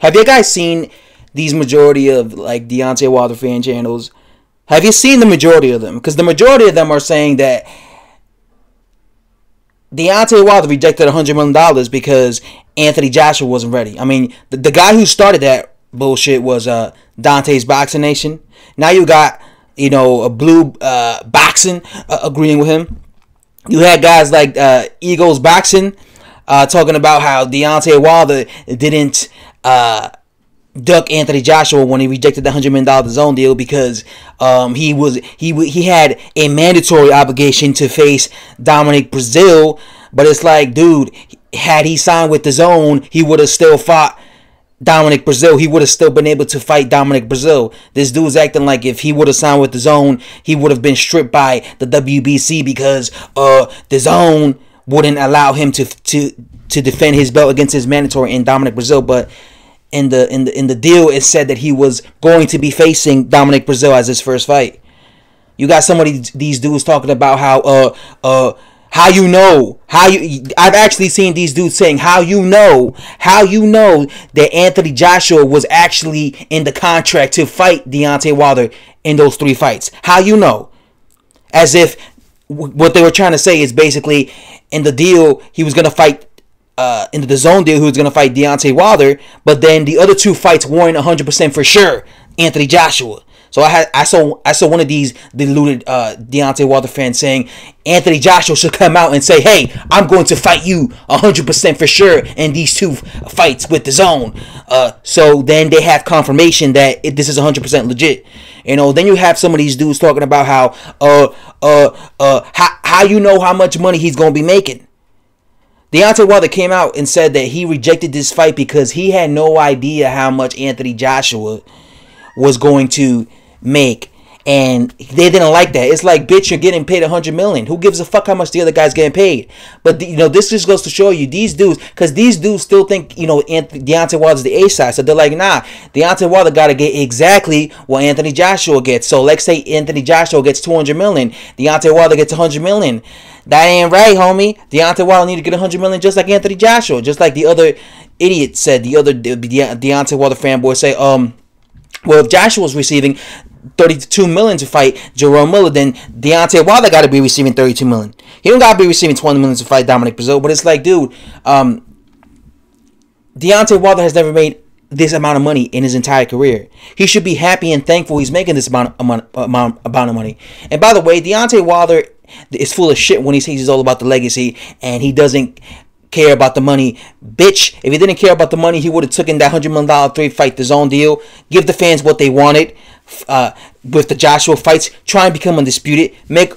Have you guys seen these majority of like Deontay Wilder fan channels? Have you seen the majority of them? Because the majority of them are saying that Deontay Wilder rejected $100 million because Anthony Joshua wasn't ready. I mean, the guy who started that bullshit was Dante's Boxing Nation. Now you got, a Blue Boxing agreeing with him. You had guys like Eagles Boxing talking about how Deontay Wilder didn't duck Anthony Joshua when he rejected the $100 million DAZN deal because he had a mandatory obligation to face Dominic Breazeale. But it's like, dude, had he signed with DAZN, he would have still fought Dominic Breazeale. He would have still been able to fight Dominic Breazeale. This dude's acting like if he would have signed with DAZN, he would have been stripped by the WBC because DAZN wouldn't allow him to defend his belt against his mandatory in Dominic Breazeale. But in the deal, it said that he was going to be facing Dominic Breazeale as his first fight. You got some of these dudes talking about how I've actually seen these dudes saying how you know that Anthony Joshua was actually in the contract to fight Deontay Wilder in those 3 fights. How you know? As if what they were trying to say is basically in the deal he was going to fight in the DAZN deal, he was going to fight Deontay Wilder, but then the other 2 fights weren't 100% for sure Anthony Joshua. So I saw one of these deluded Deontay Wilder fans saying Anthony Joshua should come out and say, hey, I'm going to fight you 100% for sure in these 2 fights with DAZN. So then they have confirmation that this is 100% legit. Then you have some of these dudes talking about how you know how much money he's going to be making. Deontay Wilder came out and said that he rejected this fight because he had no idea how much Anthony Joshua was going to make, and they didn't like that. It's like, bitch, you're getting paid $100 million. Who gives a fuck how much the other guy's getting paid? But this just goes to show you these dudes, because these dudes still think Deontay Wilder's the A side. So they're like, nah, Deontay Wilder got to get exactly what Anthony Joshua gets. So let's say Anthony Joshua gets $200 million, Deontay Wilder gets $100 million. That ain't right, homie. Deontay Wilder need to get $100 million just like Anthony Joshua, just like the other idiot said. The other Deontay Wilder fanboy say, well, if Joshua's receiving $32 million to fight Jerome Miller, then Deontay Wilder got to be receiving $32 million. He don't got to be receiving $20 million to fight Dominic Breazeale. But it's like, dude, Deontay Wilder has never made this amount of money in his entire career. He should be happy and thankful he's making this amount of money. And by the way, Deontay Wilder is full of shit when he says he's all about the legacy and he doesn't care about the money. Bitch, if he didn't care about the money, he would have taken that $100 million 3-fight DAZN deal, give the fans what they wanted with the Joshua fights, try and become undisputed, make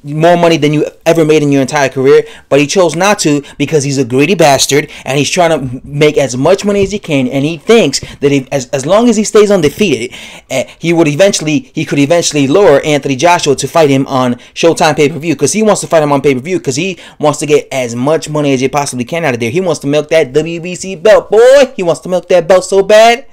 more money than you ever made in your entire career. But he chose not to because he's a greedy bastard and he's trying to make as much money as he can, and he thinks that as long as he stays undefeated, he could eventually lure Anthony Joshua to fight him on Showtime pay-per-view, because he wants to fight him on pay-per-view because he wants to get as much money as he possibly can out of there. He wants to milk that WBC belt, boy. He wants to milk that belt so bad.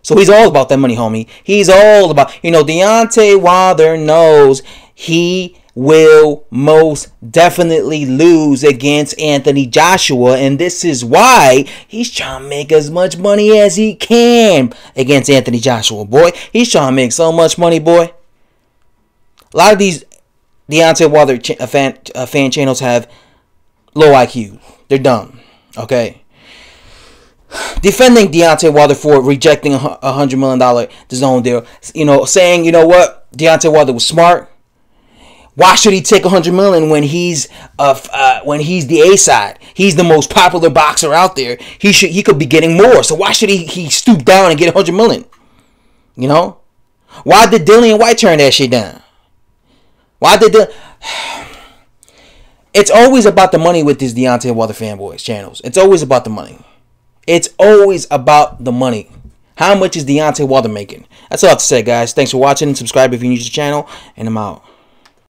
So he's all about that money, homie. He's all about, Deontay Wilder knows he will most definitely lose against Anthony Joshua, and this is why he's trying to make as much money as he can against Anthony Joshua, boy. He's trying to make so much money, boy. A lot of these Deontay Wilder fan channels have low IQ. They're dumb, okay? Defending Deontay Wilder for rejecting $100 million DAZN deal, saying, what, Deontay Wilder was smart. Why should he take $100 million when he's the A side? He's the most popular boxer out there. He could be getting more. So why should he stoop down and get $100 million? Why did Dillian White turn that shit down? It's always about the money with these Deontay Wilder fanboys channels. It's always about the money. It's always about the money. How much is Deontay Wilder making? That's all I have to say, guys. Thanks for watching and subscribe if you're new to the channel. And I'm out.